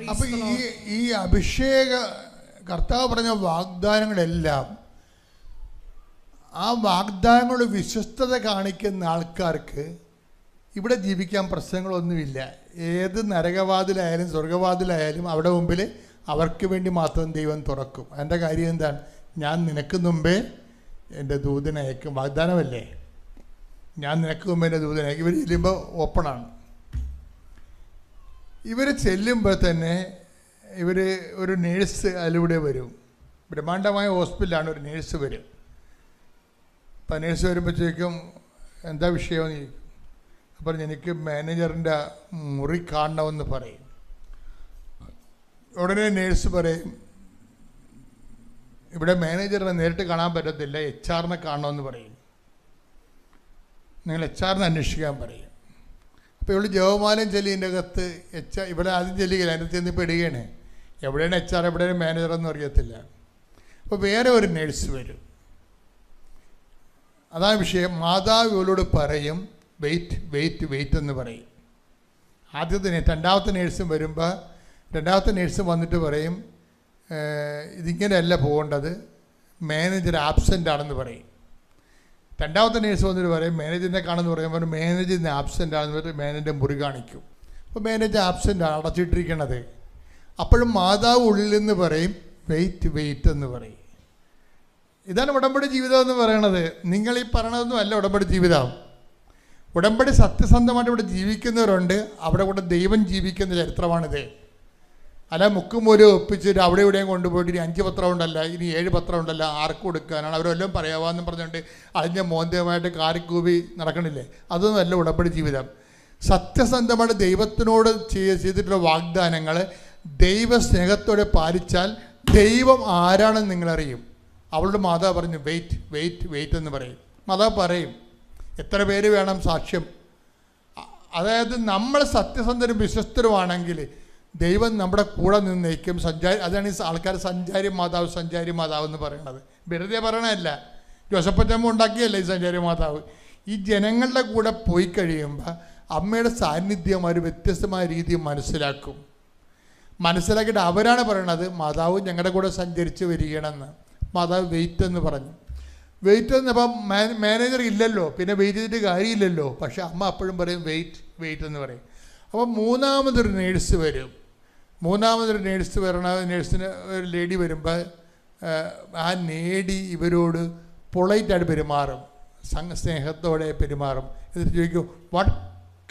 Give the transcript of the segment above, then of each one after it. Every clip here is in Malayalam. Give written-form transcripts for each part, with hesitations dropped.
അപ്പൊ ഈ അഭിഷേക കർത്താവ് പറഞ്ഞ വാഗ്ദാനങ്ങളെല്ലാം ആ വാഗ്ദാനങ്ങളുടെ വിശ്വസ്തത കാണിക്കുന്ന ആൾക്കാർക്ക് ഇവിടെ ജീവിക്കാൻ പ്രശ്നങ്ങളൊന്നുമില്ല. ഏത് നരകവാതിലായാലും സ്വർഗവാതിലായാലും അവിടെ മുമ്പിൽ അവർക്ക് വേണ്ടി മാത്രം ദൈവം തുറക്കും. അതിൻ്റെ കാര്യം എന്താണ്? ഞാൻ നിനക്ക് മുമ്പേ എൻ്റെ ദൂതനെ അയക്കും. വാഗ്ദാനമല്ലേ? ഞാൻ നിനക്ക് മുമ്പേ എൻ്റെ ദൂതനെ അയക്കും. ഇവർ ചെല്ലുമ്പോൾ ഓപ്പണാണ്. ഇവർ ചെല്ലുമ്പോൾ തന്നെ ഒരു നേഴ്സ് അതിലൂടെ വരും. ബ്രഹ്മാണ്ഡമായ ഹോസ്പിറ്റലാണ്. ഒരു നേഴ്സ് വരും. അപ്പം നേഴ്സ് വരുമ്പോഴത്തേക്കും എന്താ വിഷയമെന്ന് ചോദിക്കും. അപ്പം എനിക്ക് മാനേജറിൻ്റെ മുറി കാണണമെന്ന് പറയും. ഉടനെ നേഴ്സ് പറയും, ഇവിടെ മാനേജറിനെ നേരിട്ട് കാണാൻ പറ്റത്തില്ല, HR കാണണമെന്ന് പറയും. നിങ്ങൾ HR അന്വേഷിക്കാൻ പറയും. അപ്പോൾ ഇവിടെ ജവമാലം ചെല്ലിൻ്റെ അകത്ത് ഇവിടെ ആദ്യം ചെല്ലുകയില്ല, അതിനകത്ത് ചെന്ന് പെടുകയാണ്. എവിടെയാണ് HR എവിടെയാണ് മാനേജറെന്ന് അറിയത്തില്ല. അപ്പോൾ വേറെ ഒരു നേഴ്സ് വരും. അതാണ് വിഷയം. മാതാവ് ഇവളോട് പറയും വെയിറ്റ് എന്ന് പറയും. രണ്ടാമത്തെ നേഴ്സും വരുമ്പോൾ രണ്ടാമത്തെ നേഴ്സ് വന്നിട്ട് പറയും, ഇതിങ്ങനെയല്ല പോകേണ്ടത്, മാനേജർ ആബ്സെൻ്റ് ആണെന്ന് പറയും. രണ്ടാമത്തെ നേഴ്സ് വന്നിട്ട് പറയും മാനേജറിനെ കാണുമെന്ന് പറയുമ്പോൾ മാനേജറിന് ആബ്സെൻ്റ് ആണെന്ന് പറഞ്ഞിട്ട് മാനേജറിൻ്റെ മുറി കാണിക്കും. അപ്പോൾ മാനേജർ ആബ്സെൻ്റ് ആണ്, അടച്ചിട്ടിരിക്കണത്. അപ്പോഴും മാതാവ് ഉള്ളിൽ നിന്ന് പറയും വെയിറ്റ് എന്ന് പറയും. ഇതാണ് ഉടമ്പടി ജീവിതം എന്ന് പറയണത്. നിങ്ങൾ ഈ പറയണതൊന്നും അല്ല ഉടമ്പടി ജീവിതം. ഉടമ്പടി സത്യസന്ധമായിട്ട് ഇവിടെ ജീവിക്കുന്നവരുണ്ട്, അവിടെ കൂടെ ദൈവം ജീവിക്കുന്ന ചരിത്രമാണിത്. അല്ല മുക്കും പോലും ഒപ്പിച്ചിട്ട് അവിടെ ഇവിടെയും കൊണ്ടുപോയിട്ട് ഇനി 5 പത്രം ഉണ്ടല്ല, ഇനി 7 പത്രം ഉണ്ടല്ല, ആർക്ക് കൊടുക്കാനാണ്, അവരെല്ലാം പറയാവാന്ന് പറഞ്ഞുകൊണ്ട് അതിൻ്റെ മോന്തമായിട്ട് കാരിക്കൂവി നടക്കണില്ലേ? അതൊന്നും അല്ല ഉടമ്പടി ജീവിതം. സത്യസന്ധമായിട്ട് ദൈവത്തിനോട് ചെയ്തിട്ടുള്ള വാഗ്ദാനങ്ങൾ ദൈവസ്നേഹത്തോടെ പാലിച്ചാൽ ദൈവം ആരാണെന്ന് നിങ്ങളറിയും. അവളുടെ മാതാവ് പറഞ്ഞു വെയിറ്റ് എന്ന് പറയും. മാതാവ് പറയും എത്ര പേര് വേണം സാക്ഷ്യം. അതായത് നമ്മൾ സത്യസന്ധരും വിശ്വസ്തരുമാണെങ്കിൽ ദൈവം നമ്മുടെ കൂടെ നിന്ന് നയിക്കും. അതാണ് ഈ ആൾക്കാർ സഞ്ചാരി മാതാവ് എന്ന് പറയുന്നത്. വെറുതെ പറയണതല്ല, ജോസഫച്ചമ്മ ഉണ്ടാക്കിയല്ല ഈ സഞ്ചാരി മാതാവ്. ഈ ജനങ്ങളുടെ കൂടെ പോയി കഴിയുമ്പോൾ അമ്മയുടെ സാന്നിധ്യം ഒരു വ്യത്യസ്തമായ രീതിയിൽ മനസ്സിലാക്കിയിട്ട് അവരാണ് പറയണത് മാതാവ് ഞങ്ങളുടെ കൂടെ സഞ്ചരിച്ച് വരികയാണെന്ന്. മാതാവ് വെയിറ്റ് എന്ന് പറഞ്ഞു. വെയിറ്റ് എന്നപ്പം മാനേജർ ഇല്ലല്ലോ, പിന്നെ വെയിറ്റ് ചെയ്തിട്ട് കാര്യമില്ലല്ലോ. പക്ഷെ അമ്മ അപ്പോഴും പറയും വെയിറ്റ് എന്ന് പറയും. അപ്പം മൂന്നാമതൊരു നേഴ്സ് വരും. നേഴ്സിന് ഒരു ലേഡി വരുമ്പോൾ ആ ലേഡി ഇവരോട് പൊളൈറ്റായിട്ട് പെരുമാറും, സ്നേഹത്തോടെ പെരുമാറും. എന്നിട്ട് ചോദിക്കും what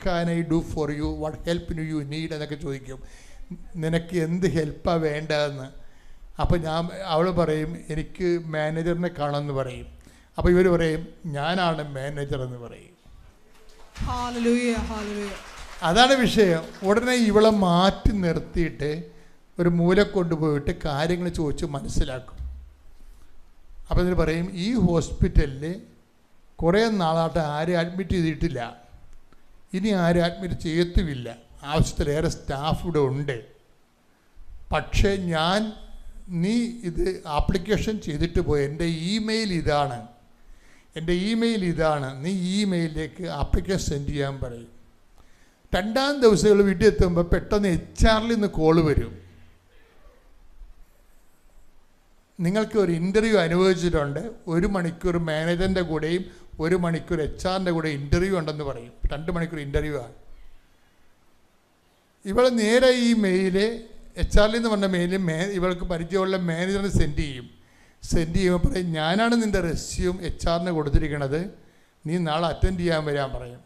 can I do for you, what help you need എന്നൊക്കെ ചോദിക്കും. നിനക്ക് എന്ത് ഹെൽപ്പാണ് വേണ്ടതെന്ന്. അപ്പോൾ അവൾ പറയും എനിക്ക് മാനേജറിനെ കാണുമെന്ന് പറയും. അപ്പോൾ ഇവർ പറയും ഞാനാണ് മാനേജർ എന്ന് പറയും. അതാണ് വിഷയം. ഉടനെ ഇവളെ മാറ്റി നിർത്തിയിട്ട് ഒരു മൂല കൊണ്ടുപോയിട്ട് കാര്യങ്ങൾ ചോദിച്ച് മനസ്സിലാക്കും. അപ്പോൾ ഇതിന് പറയും ഈ ഹോസ്പിറ്റലിൽ കുറേ നാളായിട്ട് ആരും അഡ്മിറ്റ് ചെയ്തിട്ടില്ല, ഇനി ആരും അഡ്മിറ്റ് ചെയ്യത്തുമില്ല, ആവശ്യത്തിലേറെ സ്റ്റാഫ് ഇവിടെ ഉണ്ട്. പക്ഷേ നീ ഇത് ആപ്ലിക്കേഷൻ ചെയ്തിട്ട് പോയി, എൻ്റെ ഇമെയിൽ ഇതാണ്, നീ ഇമെയിലിലേക്ക് ആപ്ലിക്കേഷൻ സെൻഡ് ചെയ്യാൻ പറയും. 2-ാം ദിവസം വീട്ടിൽ എത്തുമ്പോൾ പെട്ടെന്ന് HR നിന്ന് കോള് വരും. നിങ്ങൾക്ക് ഒരു ഇൻ്റർവ്യൂ അനുഭവിച്ചിട്ടുണ്ട്, 1 മണിക്കൂർ മാനേജറിൻ്റെ കൂടെയും 1 മണിക്കൂർ HR കൂടെ ഇൻ്റർവ്യൂ ഉണ്ടെന്ന് പറയും. 2 മണിക്കൂർ ഇൻ്റർവ്യൂ ആണ്. ഇവൾ നേരെ ഈ മെയില് HR എന്ന് പറഞ്ഞ മെയില് ഇവൾക്ക് പരിചയമുള്ള മാനേജറിന് സെൻഡ് ചെയ്യുമ്പോൾ പറയും ഞാനാണ് നിൻ്റെ റെസ്യൂം HR കൊടുത്തിരിക്കണത്, നീ നാളെ അറ്റൻഡ് ചെയ്യാൻ വരാൻ പറയും.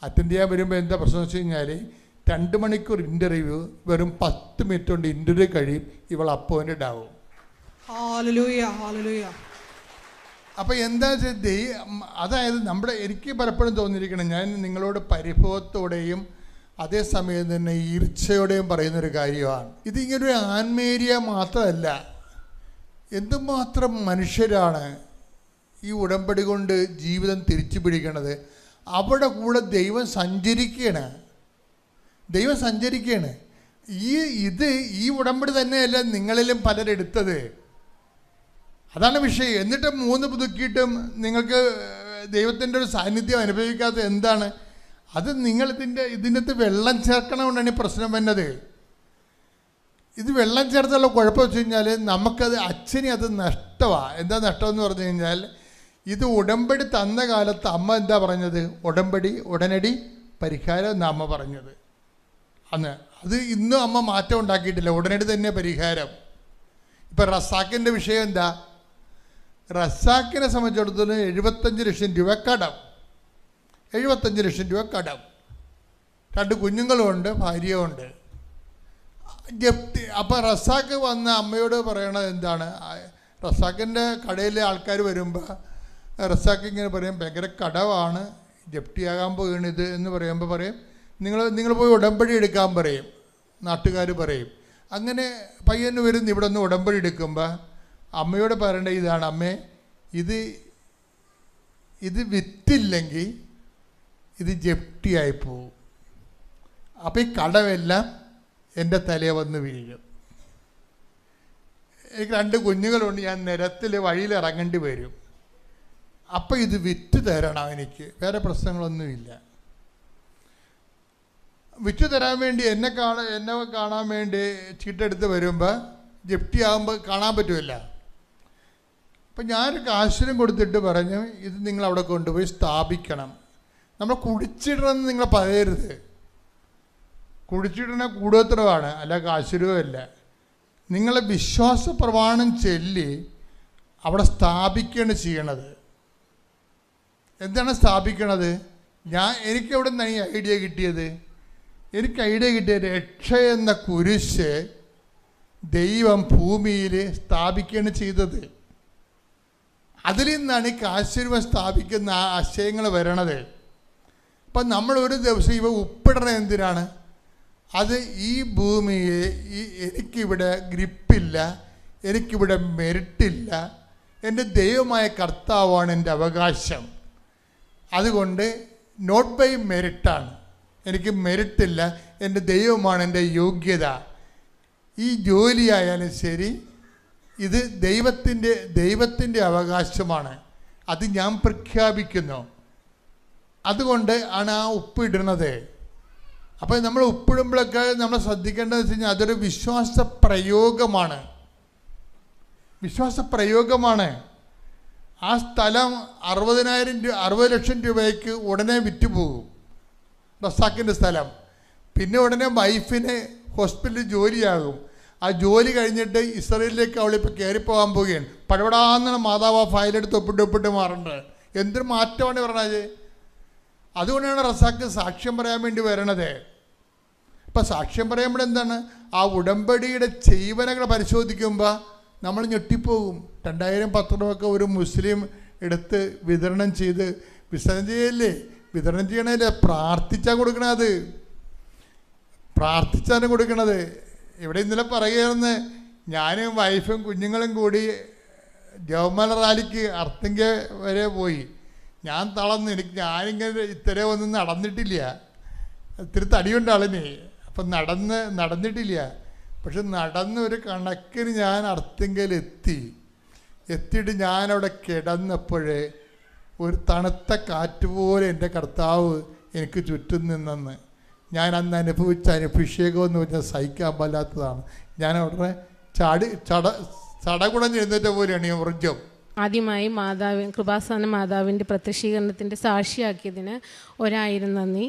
അറ്റൻഡ് ചെയ്യാൻ വരുമ്പോൾ എന്താ പ്രശ്നം എന്ന് വെച്ച് കഴിഞ്ഞാൽ 2 മണിക്കൂർ ഇൻ്റർവ്യൂ വെറും 10 മിനിറ്റ് കൊണ്ട് ഇൻ്റർവ്യൂ കഴിയും, ഇവൾ അപ്പോയിൻറ്റഡ് ആവും. Hallelujah, hallelujah. അപ്പം എന്താ വെച്ചാൽ അതായത് എനിക്ക് പലപ്പോഴും തോന്നിയിരിക്കണം, ഞാൻ നിങ്ങളോട് പരിഭവത്തോടെയും അതേസമയം തന്നെ ഈർച്ചയോടെയും പറയുന്നൊരു കാര്യമാണ്. ഇതിങ്ങനൊരു ആൻമേരിയ മാത്രമല്ല, എന്തുമാത്രം മനുഷ്യരാണ് ഈ ഉടമ്പടി കൊണ്ട് ജീവിതം തിരിച്ചു പിടിക്കണത്. അവിടെ കൂടെ ദൈവം സഞ്ചരിക്കുകയാണ്. ഈ ഉടമ്പടി തന്നെയല്ല നിങ്ങളിലും പലരെടുത്തത്. അതാണ് വിഷയം. എന്നിട്ട് 3 പുതുക്കിയിട്ടും നിങ്ങൾക്ക് ദൈവത്തിൻ്റെ ഒരു സാന്നിധ്യം അനുഭവിക്കാത്ത എന്താണ്? അത് നിങ്ങൾ ഇതിനകത്ത് വെള്ളം ചേർക്കണമുണ്ടാണ് ഈ പ്രശ്നം വന്നത്. ഇത് വെള്ളം ചേർത്തുള്ള കുഴപ്പം വെച്ച് കഴിഞ്ഞാൽ നമുക്കത് അച്ഛനെ അത് നഷ്ടമാണ്. എന്താ നഷ്ടമെന്ന് പറഞ്ഞു കഴിഞ്ഞാൽ, ഇത് ഉടമ്പടി തന്ന കാലത്ത് അമ്മ എന്താ പറഞ്ഞത്? ഉടമ്പടി ഉടനടി പരിഹാരം എന്നാണ് അമ്മ പറഞ്ഞത് അന്ന്. അത് ഇന്നും അമ്മ മാറ്റം ഉണ്ടാക്കിയിട്ടില്ല, ഉടനടി തന്നെ പരിഹാരം. ഇപ്പം റസാക്കിൻ്റെ വിഷയം എന്താ? റസാക്കിനെ സംബന്ധിച്ചിടത്തോളം 75 ലക്ഷം രൂപ കടം. 75 ലക്ഷം രൂപ കടം. 2 കുഞ്ഞുങ്ങളുമുണ്ട്, ഭാര്യയുമുണ്ട്. ജപ്തി. അപ്പം റസാക്ക് വന്ന അമ്മയോട് പറയണത് എന്താണ്? റസാക്കിൻ്റെ കടയിലെ ആൾക്കാർ വരുമ്പോൾ റസാക്ക് ഇങ്ങനെ പറയും, ഭയങ്കര കടമാണ്, ജപ്തിയാകാൻ പോകണിത് എന്ന് പറയുമ്പോൾ പറയും, നിങ്ങൾ പോയി ഉടമ്പടി എടുക്കാൻ പറയും, നാട്ടുകാർ പറയും. അങ്ങനെ പയ്യന് വരുന്നു ഇവിടെ നിന്ന് ഉടമ്പടി എടുക്കുമ്പോൾ അമ്മയോട് പറയേണ്ട ഇതാണ്, അമ്മേ ഇത് വിറ്റില്ലെങ്കിൽ ഇത് ജപ്തിയായി പോവും. അപ്പോൾ ഈ കടമെല്ലാം എൻ്റെ തലയെ വന്ന് വീഴും. എനിക്ക് 2 കുഞ്ഞുങ്ങളുണ്ട്, ഞാൻ നിരത്തിൽ വഴിയിൽ ഇറങ്ങേണ്ടി വരും. അപ്പം ഇത് വിറ്റ് തരണം എനിക്ക്, വേറെ പ്രശ്നങ്ങളൊന്നുമില്ല. വിറ്റ് തരാൻ വേണ്ടി എന്നെ കാണാൻ വേണ്ടി ചീട്ടെടുത്ത് വരുമ്പോൾ ജപ്തി ആകുമ്പോൾ കാണാൻ പറ്റുമല്ല. അപ്പം ഞാനൊരു കാശിനും കൊടുത്തിട്ട് പറഞ്ഞു, ഇത് നിങ്ങൾ അവിടെ കൊണ്ടുപോയി സ്ഥാപിക്കണം. നമ്മൾ കുടിച്ചിടണമെന്ന് നിങ്ങൾ പറയരുത്. കുടിച്ചിടണ കൂടോത്രമാണ്, അല്ല കാശുരവുമല്ല. നിങ്ങളെ വിശ്വാസ പ്രമാണം ചൊല്ലി അവിടെ സ്ഥാപിക്കുകയാണ് ചെയ്യണത്. എന്താണ് സ്ഥാപിക്കണത്? എനിക്കെവിടെ നിന്നാണ് ഈ ഐഡിയ കിട്ടിയത്? എനിക്ക് ഐഡിയ കിട്ടിയത് രക്ഷ എന്ന കുരിശ് ദൈവം ഭൂമിയിൽ സ്ഥാപിക്കുകയാണ് ചെയ്തത്. അതിൽ നിന്നാണ് ഈ കാശുരൂപം സ്ഥാപിക്കുന്ന ആശയങ്ങൾ വരണത്. അപ്പം നമ്മൾ ഒരു ദിവസം ഇവ ഉപ്പിടണത് എന്തിനാണ്? അത് ഈ ഭൂമിയെ എനിക്കിവിടെ ഗ്രിപ്പില്ല, എനിക്കിവിടെ മെരിട്ടില്ല, എൻ്റെ ദൈവമായ കർത്താവാണ് എൻ്റെ അവകാശം. അതുകൊണ്ട് നോട്ട് ബൈ മെരിറ്റാണ്, എനിക്ക് മെരിട്ടില്ല, എൻ്റെ ദൈവമാണ് എൻ്റെ യോഗ്യത. ഈ ജോലിയായാലും ശരി, ഇത് ദൈവത്തിൻ്റെ അവകാശമാണ്, അത് ഞാൻ പ്രഖ്യാപിക്കുന്നു. അതുകൊണ്ട് ആണ് ആ ഉപ്പിടുന്നത്. അപ്പോൾ നമ്മൾ ഉപ്പിടുമ്പോഴൊക്കെ നമ്മൾ ശ്രദ്ധിക്കേണ്ടതെന്ന് വെച്ച് കഴിഞ്ഞാൽ അതൊരു വിശ്വാസ പ്രയോഗമാണ്. ആ സ്ഥലം 60 ലക്ഷം രൂപയ്ക്ക് ഉടനെ വിറ്റുപോകും, റസാക്കിൻ്റെ സ്ഥലം. പിന്നെ ഉടനെ വൈഫിന് ഹോസ്പിറ്റലിൽ ജോലിയാകും. ആ ജോലി കഴിഞ്ഞിട്ട് ഇസ്രയേലിലേക്ക് അവളിപ്പോൾ കയറിപ്പോകാൻ പോവുകയാണ്. പഴവടാന്നാണ് മാതാവ് ആ ഫയലെടുത്ത് ഒപ്പിട്ട് മാറേണ്ടത്. എന്തൊരു മാറ്റമാണ് പറഞ്ഞത്. അതുകൊണ്ടാണ് റസാക്ക് സാക്ഷ്യം പറയാൻ വേണ്ടി വരണത്. ഇപ്പം സാക്ഷ്യം പറയുമ്പോൾ എന്താണ്? ആ ഉടമ്പടിയുടെ ചെയ്വനകൾ പരിശോധിക്കുമ്പോൾ നമ്മൾ ഞെട്ടിപ്പോകും. 2000 പത്രമൊക്കെ ഒരു മുസ്ലിം എടുത്ത് വിതരണം ചെയ്യല്ലേ? വിതരണം ചെയ്യണല്ലേ? പ്രാർത്ഥിച്ചാണ് കൊടുക്കണത്. പ്രാർത്ഥിച്ചാണ് കൊടുക്കണത്. ഇവിടെ ഇന്നലെ പറയുകയാണെന്ന്, ഞാനും വൈഫും കുഞ്ഞുങ്ങളും കൂടി ജവമല റാലിക്ക് അർത്തിങ്ക വരെ പോയി. ഞാൻ തളർന്ന്, ഞാനിങ്ങനെ ഇത്രയും ഒന്നും നടന്നിട്ടില്ല. ഇത്തിരി തടിയുണ്ട് ആളിന്. അപ്പം നടന്നിട്ടില്ല. പക്ഷെ നടന്ന് ഒരു കണക്കിന് ഞാൻ എത്തിയിട്ട് ഞാനവിടെ കിടന്നപ്പോഴേ ഒരു തണുത്ത കാറ്റ് പോലെ എൻ്റെ കർത്താവ് എനിക്ക് ചുറ്റും നിന്നെന്ന് ഞാൻ അന്ന് അനുഭവിച്ച അഭിഷേകം എന്ന് പറഞ്ഞാൽ സഹിക്കാൻ പറ്റാത്തതാണ്. ഞാൻ ഉടനെ ചടകുടഞ്ഞ് എഴുന്നേറ്റ പോലെയാണ് ഈ ഊർജ്ജം. ആദ്യമായി കൃപാസന മാതാവിൻ്റെ പ്രത്യക്ഷീകരണത്തിൻ്റെ സാക്ഷിയാക്കിയതിന് 1000 നന്ദി.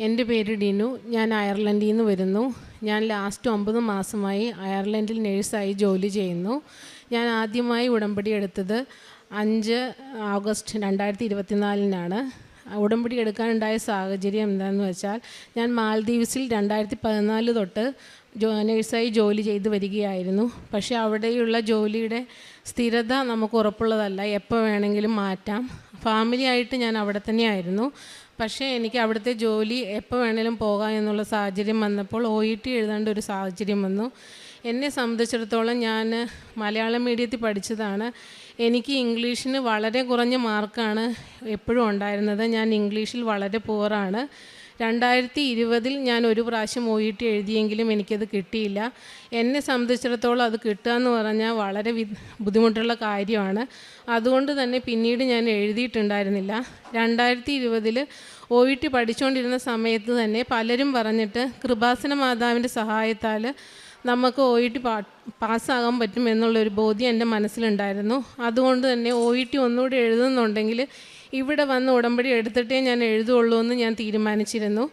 എൻ്റെ പേര് ഡിനു. ഞാൻ അയർലൻഡിൽ നിന്ന് വരുന്നു. ഞാൻ ലാസ്റ്റ് 9 മാസമായി അയർലൻഡിൽ നേഴ്സായി ജോലി ചെയ്യുന്നു. ഞാൻ ആദ്യമായി ഉടമ്പടി എടുത്തത് 5 ഓഗസ്റ്റ് 2024 ഉടമ്പടി എടുക്കാനുണ്ടായ സാഹചര്യം എന്താണെന്ന് വെച്ചാൽ, ഞാൻ മാൽദീവ്സിൽ 2014 തൊട്ട് നേഴ്സായി ജോലി ചെയ്ത് വരികയായിരുന്നു. പക്ഷേ അവിടെയുള്ള ജോലിയുടെ സ്ഥിരത നമുക്ക് ഉറപ്പുള്ളതല്ല, എപ്പോൾ വേണമെങ്കിലും മാറ്റാം. ഫാമിലി ആയിട്ട് ഞാൻ അവിടെ തന്നെയായിരുന്നു. പക്ഷേ എനിക്ക് അവിടുത്തെ ജോലി എപ്പോൾ വേണമെങ്കിലും പോകാം എന്നുള്ള സാഹചര്യം വന്നപ്പോൾ OET എഴുതേണ്ട ഒരു സാഹചര്യം വന്നു. എന്നെ സംബന്ധിച്ചിടത്തോളം ഞാൻ മലയാളം മീഡിയത്തിൽ പഠിച്ചതാണ്. എനിക്ക് ഇംഗ്ലീഷിന് വളരെ കുറഞ്ഞ മാർക്കാണ് എപ്പോഴും ഉണ്ടായിരുന്നത്. ഞാൻ ഇംഗ്ലീഷിൽ വളരെ പുവറാണ്. 2020 ഞാൻ ഒരു പ്രാവശ്യം OET എഴുതിയെങ്കിലും എനിക്കത് കിട്ടിയില്ല. എന്നെ സംബന്ധിച്ചിടത്തോളം അത് കിട്ടുക എന്ന് പറഞ്ഞാൽ വളരെ ബുദ്ധിമുട്ടുള്ള കാര്യമാണ്. അതുകൊണ്ട് തന്നെ പിന്നീട് ഞാൻ എഴുതിയിട്ടുണ്ടായിരുന്നില്ല. 2020 OET പഠിച്ചുകൊണ്ടിരുന്ന സമയത്ത് തന്നെ പലരും പറഞ്ഞിട്ട് കൃപാസന മാതാവിൻ്റെ സഹായത്താൽ നമുക്ക് OET പാസ്സാകാൻ പറ്റും എന്നുള്ളൊരു ബോധ്യം എൻ്റെ മനസ്സിലുണ്ടായിരുന്നു. അതുകൊണ്ട് തന്നെ OET ഒന്നുകൂടി എഴുതുന്നുണ്ടെങ്കിൽ ഇവിടെ വന്ന് ഉടമ്പടി എടുത്തിട്ടേ ഞാൻ എഴുതുള്ളൂ എന്ന് ഞാൻ തീരുമാനിച്ചിരുന്നു.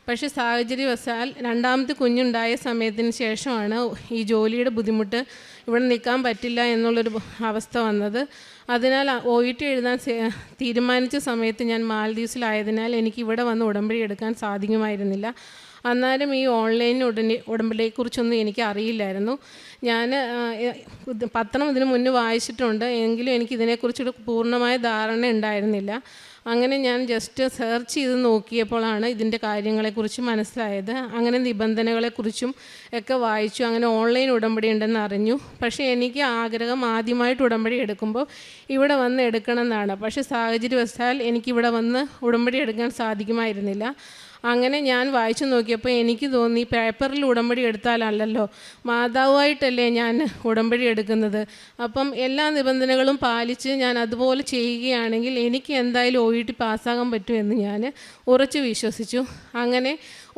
പക്ഷേ സാഹചര്യവശാൽ രണ്ടാമത്തെ കുഞ്ഞുണ്ടായ സമയത്തിന് ശേഷമാണ് ഈ ജോലിയുടെ ബുദ്ധിമുട്ട്, ഇവിടെ നിൽക്കാൻ പറ്റില്ല എന്നുള്ളൊരു അവസ്ഥ വന്നത്. അതിനാൽ OET എഴുതാൻ തീരുമാനിച്ച സമയത്ത് ഞാൻ മാൽദീവ്സിലായതിനാൽ എനിക്ക് ഇവിടെ വന്ന് ഉടമ്പടി എടുക്കാൻ സാധിക്കുമായിരുന്നില്ല. അന്നേരം ഈ ഓൺലൈൻ ഉടമ്പടിയെക്കുറിച്ചൊന്നും എനിക്ക് അറിയില്ലായിരുന്നു. ഞാൻ പത്രം ഇതിനു മുന്നേ വായിച്ചിട്ടുണ്ട്, എങ്കിലും എനിക്ക് ഇതിനെക്കുറിച്ചൊരു പൂർണ്ണമായ ധാരണ ഉണ്ടായിരുന്നില്ല. അങ്ങനെ ഞാൻ ജസ്റ്റ് സെർച്ച് ചെയ്ത് നോക്കിയപ്പോഴാണ് ഇതിൻ്റെ കാര്യങ്ങളെക്കുറിച്ച് മനസ്സിലായത്. അങ്ങനെ നിബന്ധനകളെക്കുറിച്ചും ഒക്കെ വായിച്ചു. അങ്ങനെ ഓൺലൈൻ ഉടമ്പടി ഉണ്ടെന്ന് അറിഞ്ഞു. പക്ഷേ എനിക്ക് ആഗ്രഹം ആദ്യമായിട്ട് ഉടമ്പടി എടുക്കുമ്പോൾ ഇവിടെ വന്ന് എടുക്കണം എന്നാണ്. പക്ഷേ സാഹചര്യവശാൽ എനിക്കിവിടെ വന്ന് ഉടമ്പടി എടുക്കാൻ സാധിക്കുമായിരുന്നില്ല. അങ്ങനെ ഞാൻ വായിച്ചു നോക്കിയപ്പോൾ എനിക്ക് തോന്നി, പേപ്പറിൽ ഉടമ്പടി എടുത്താലല്ലോ, മാതാവുമായിട്ടല്ലേ ഞാൻ ഉടമ്പടി എടുക്കുന്നത്. അപ്പം എല്ലാ നിബന്ധനകളും പാലിച്ച് ഞാൻ അതുപോലെ ചെയ്യുകയാണെങ്കിൽ എനിക്ക് എന്തായാലും OET പാസ്സാകാൻ പറ്റുമെന്ന് ഞാൻ ഉറച്ചു വിശ്വസിച്ചു. അങ്ങനെ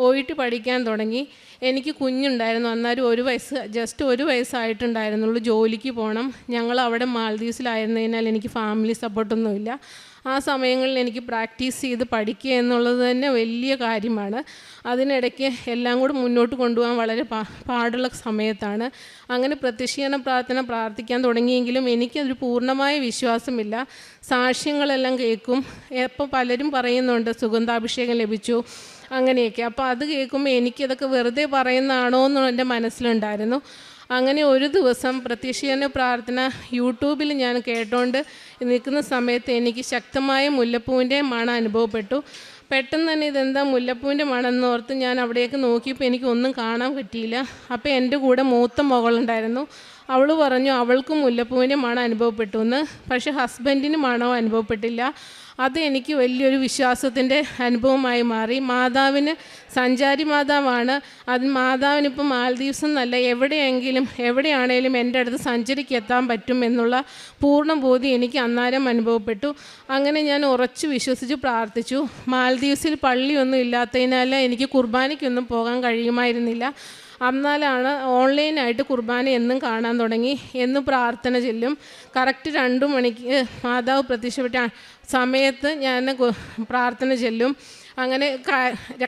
OET പഠിക്കാൻ തുടങ്ങി. എനിക്ക് കുഞ്ഞുണ്ടായിരുന്നു. അന്നേരം ജസ്റ്റ് ഒരു വയസ്സായിട്ടുണ്ടായിരുന്നുള്ളൂ. ജോലിക്ക് പോകണം. ഞങ്ങൾ അവിടെ മാൽദീവ്സിലായിരുന്നതിനാൽ എനിക്ക് ഫാമിലി സപ്പോർട്ടൊന്നുമില്ല. ആ സമയങ്ങളിൽ എനിക്ക് പ്രാക്ടീസ് ചെയ്ത് പഠിക്കുക എന്നുള്ളത് തന്നെ വലിയ കാര്യമാണ്. അതിനിടയ്ക്ക് എല്ലാം കൂടി മുന്നോട്ട് കൊണ്ടുപോകാൻ വളരെ പാടുള്ള സമയത്താണ്. അങ്ങനെ പ്രത്യക്ഷീകരണ പ്രാർത്ഥിക്കാൻ തുടങ്ങിയെങ്കിലും എനിക്കതൊരു പൂർണ്ണമായ വിശ്വാസമില്ല. സാക്ഷ്യങ്ങളെല്ലാം കേൾക്കും. എപ്പോൾ പലരും പറയുന്നുണ്ട് സുഗന്ധാഭിഷേകം ലഭിച്ചു അങ്ങനെയൊക്കെ. അപ്പോൾ അത് കേൾക്കുമ്പോൾ എനിക്കതൊക്കെ വെറുതെ പറയുന്നതാണോ എന്ന് എൻ്റെ മനസ്സിലുണ്ടായിരുന്നു. അങ്ങനെ ഒരു ദിവസം പ്രത്യക്ഷീകരണ പ്രാർത്ഥന യൂട്യൂബിൽ ഞാൻ കേട്ടോണ്ട് നിൽക്കുന്ന സമയത്ത് എനിക്ക് ശക്തമായ മുല്ലപ്പൂവിൻ്റെ മണം അനുഭവപ്പെട്ടു. പെട്ടെന്ന് തന്നെ ഇതെന്താ മുല്ലപ്പൂവിൻ്റെ മണം എന്നോർത്ത് ഞാൻ അവിടേക്ക് നോക്കിയപ്പോൾ എനിക്കൊന്നും കാണാൻ പറ്റിയില്ല. അപ്പോൾ എൻ്റെ കൂടെ മൂത്ത മകളുണ്ടായിരുന്നു. അവൾ പറഞ്ഞു അവൾക്കും മുല്ലപ്പൂവിൻ്റെ മണം അനുഭവപ്പെട്ടു എന്ന്. പക്ഷേ ഹസ്ബൻഡിന് മണവും അനുഭവപ്പെട്ടില്ല. അത് എനിക്ക് വലിയൊരു വിശ്വാസത്തിൻ്റെ അനുഭവമായി മാറി. മാതാവിന് സഞ്ചാരി മാതാവാണ്. അത് മാതാവിനിപ്പോൾ മാൽദീവ്സ് എന്നല്ല, എവിടെയാണേലും എൻ്റെ അടുത്ത് സഞ്ചരിക്ക് എത്താൻ പറ്റും എന്നുള്ള പൂർണ്ണ ബോധ്യം എനിക്ക് അന്നേരം അനുഭവപ്പെട്ടു. അങ്ങനെ ഞാൻ ഉറച്ചു വിശ്വസിച്ച് പ്രാർത്ഥിച്ചു. മാൽദീവ്സിൽ പള്ളിയൊന്നും ഇല്ലാത്തതിനാൽ എനിക്ക് കുർബാനയ്ക്കൊന്നും പോകാൻ കഴിയുമായിരുന്നില്ല. എന്നാലാണ് ഓൺലൈനായിട്ട് കുർബാന എന്നും കാണാൻ തുടങ്ങി. എന്നും പ്രാർത്ഥന ചെല്ലും. കറക്റ്റ് 2 മണിക്ക് മാതാവ് പ്രത്യക്ഷപ്പെട്ട സമയത്ത് ഞാൻ പ്രാർത്ഥന ചെല്ലും. അങ്ങനെ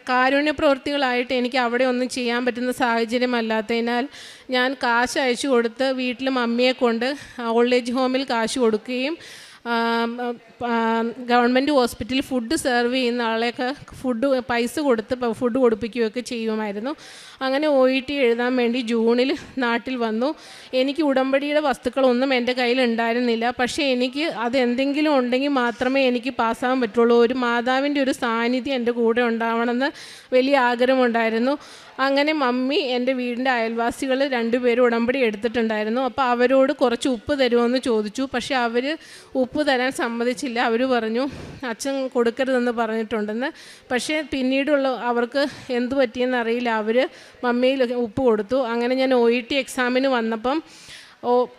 കാരുണ്യ പ്രവൃത്തികളായിട്ട് എനിക്ക് അവിടെ ഒന്നും ചെയ്യാൻ പറ്റുന്ന സാഹചര്യമല്ലാത്തതിനാൽ ഞാൻ കാശ് അയച്ചു കൊടുത്ത് വീട്ടിൽ മമ്മിയെ കൊണ്ട് ഓൾഡ് ഏജ് ഹോമിൽ കാശ് കൊടുക്കുകയും ഗവൺമെൻറ് ഹോസ്പിറ്റലിൽ ഫുഡ് സെർവ് ചെയ്യുന്ന ആളെയൊക്കെ പൈസ കൊടുത്ത് ഫുഡ് കൊടുപ്പിക്കുകയൊക്കെ ചെയ്യുമായിരുന്നു. അങ്ങനെ OET എഴുതാൻ വേണ്ടി ജൂണിൽ നാട്ടിൽ വന്നു. എനിക്ക് ഉടമ്പടിയുടെ വസ്തുക്കളൊന്നും എൻ്റെ കയ്യിൽ ഉണ്ടായിരുന്നില്ല. പക്ഷേ എനിക്ക് അതെന്തെങ്കിലും ഉണ്ടെങ്കിൽ മാത്രമേ എനിക്ക് പാസ്സാകാൻ പറ്റുള്ളൂ. ഒരു മാതാവിൻ്റെ ഒരു സാന്നിധ്യം എൻ്റെ കൂടെ ഉണ്ടാവണമെന്ന് വലിയ ആഗ്രഹമുണ്ടായിരുന്നു. അങ്ങനെ മമ്മി എൻ്റെ വീടിൻ്റെ അയൽവാസികൾ 2 പേരും ഉടമ്പടി എടുത്തിട്ടുണ്ടായിരുന്നു. അപ്പോൾ അവരോട് കുറച്ച് ഉപ്പ് തരുമോയെന്ന് ചോദിച്ചു. പക്ഷേ അവർ ഉപ്പ് തരാൻ സമ്മതിച്ചില്ല. അവർ പറഞ്ഞു അച്ഛൻ കൊടുക്കരുതെന്ന് പറഞ്ഞിട്ടുണ്ടെന്ന്. പക്ഷേ പിന്നീടുള്ള അവർക്ക് എന്തു പറ്റിയെന്ന് അറിയില്ല, അവർ മമ്മിയിൽ ഉപ്പ് കൊടുത്തു. അങ്ങനെ ഞാൻ OET എക്സാമിന് വന്നപ്പം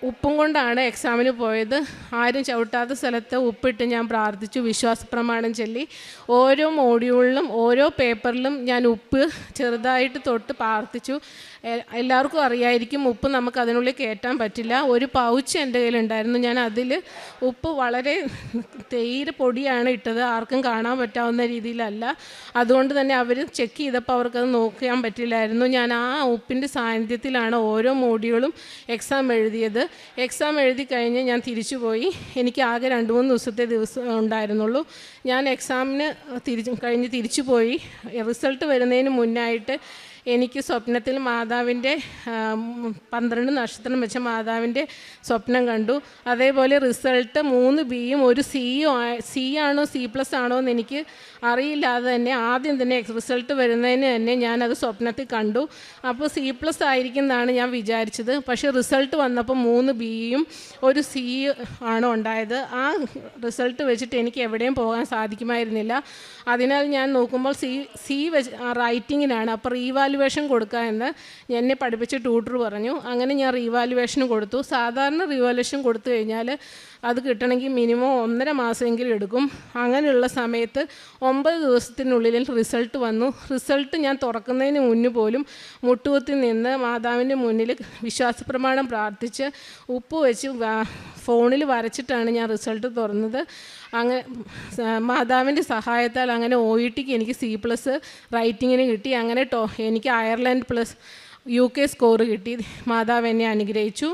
ഉപ്പും കൊണ്ടാണ് എക്സാമിന് പോയത്. ആരും ചവിട്ടാത്ത സ്ഥലത്ത് ഉപ്പിട്ട് ഞാൻ പ്രാർത്ഥിച്ചു, വിശ്വാസപ്രമാണം ചൊല്ലി. ഓരോ മോഡ്യൂളിലും ഓരോ പേപ്പറിലും ഞാൻ ഉപ്പ് ചെറുതായിട്ട് തൊട്ട് പ്രാർത്ഥിച്ചു. എല്ലാവർക്കും അറിയായിരിക്കും ഉപ്പ് നമുക്ക് അതിനുള്ളിൽ കയറ്റാൻ പറ്റില്ല. ഒരു പൗച്ച് എൻ്റെ കയ്യിലുണ്ടായിരുന്നു. ഞാൻ അതിൽ ഉപ്പ് വളരെ തീരെ പൊടിയാണ് ഇട്ടത്, ആർക്കും കാണാൻ പറ്റാവുന്ന രീതിയിലല്ല. അതുകൊണ്ട് തന്നെ അവർ ചെക്ക് ചെയ്തപ്പോൾ അവർക്കത് നോക്കാൻ പറ്റില്ലായിരുന്നു. ഞാൻ ആ ഉപ്പിൻ്റെ സാന്നിധ്യത്തിലാണ് ഓരോ മോഡ്യൂളും എക്സാം എഴുതിയത്. എക്സാം എഴുതി കഴിഞ്ഞ് ഞാൻ തിരിച്ചു പോയി. എനിക്ക് ആകെ 2-3 ദിവസം ഉണ്ടായിരുന്നുള്ളൂ. ഞാൻ എക്സാമിന് കഴിഞ്ഞ് തിരിച്ചു പോയി. റിസൾട്ട് വരുന്നതിന് മുന്നായിട്ട് എനിക്ക് സ്വപ്നത്തിൽ മാതാവിൻ്റെ 12 നക്ഷത്രം വെച്ച മാതാവിൻ്റെ സ്വപ്നം കണ്ടു. അതേപോലെ റിസൾട്ട് 3 ബിയും 1 സിയും സി ആണോ C+ ആണോ എന്ന് എനിക്ക് അറിയില്ലാതെ തന്നെ ആദ്യം തന്നെ റിസൾട്ട് വരുന്നതിന് തന്നെ ഞാനത് സ്വപ്നത്തിൽ കണ്ടു. അപ്പോൾ C+ ആയിരിക്കും എന്നാണ് ഞാൻ വിചാരിച്ചത്. പക്ഷേ റിസൾട്ട് വന്നപ്പോൾ 3 ബിയും 1 സി ആണ് ഉണ്ടായത്. ആ റിസൾട്ട് വെച്ചിട്ട് എനിക്ക് എവിടെയും പോകാൻ സാധിക്കുമായിരുന്നില്ല. അതിനാൽ ഞാൻ നോക്കുമ്പോൾ സി വെച്ച് റൈറ്റിങ്ങിനാണ്. അപ്പോൾ റീവാലുവേഷൻ കൊടുക്കുക എന്ന് എന്നെ പഠിപ്പിച്ച ട്യൂട്ടർ പറഞ്ഞു. അങ്ങനെ ഞാൻ റീവാലുവേഷന് കൊടുത്തു. സാധാരണ റീവാലുവേഷൻ കൊടുത്തു കഴിഞ്ഞാൽ അത് കിട്ടണമെങ്കിൽ മിനിമം 1.5 മാസമെങ്കിലും എടുക്കും. അങ്ങനെയുള്ള സമയത്ത് 9 ദിവസത്തിനുള്ളിൽ റിസൾട്ട് വന്നു. റിസൾട്ട് ഞാൻ തുറക്കുന്നതിന് മുന്നേ പോലും മുട്ടുകുത്തി നിന്ന് മാതാവിൻ്റെ മുന്നിൽ വിശ്വാസപ്രമാണം പ്രാർത്ഥിച്ച് ഉപ്പ് വെച്ച് ഫോണിൽ വരച്ചിട്ടാണ് ഞാൻ റിസൾട്ട് തുറന്നത്. അങ്ങനെ മാതാവിൻ്റെ സഹായത്താൽ അങ്ങനെ OETക്ക് എനിക്ക് C+ റൈറ്റിങ്ങിന് കിട്ടി. അങ്ങനെ എനിക്ക് അയർലൻഡ് + UK സ്കോർ കിട്ടി. മാതാവ് എന്നെ അനുഗ്രഹിച്ചു.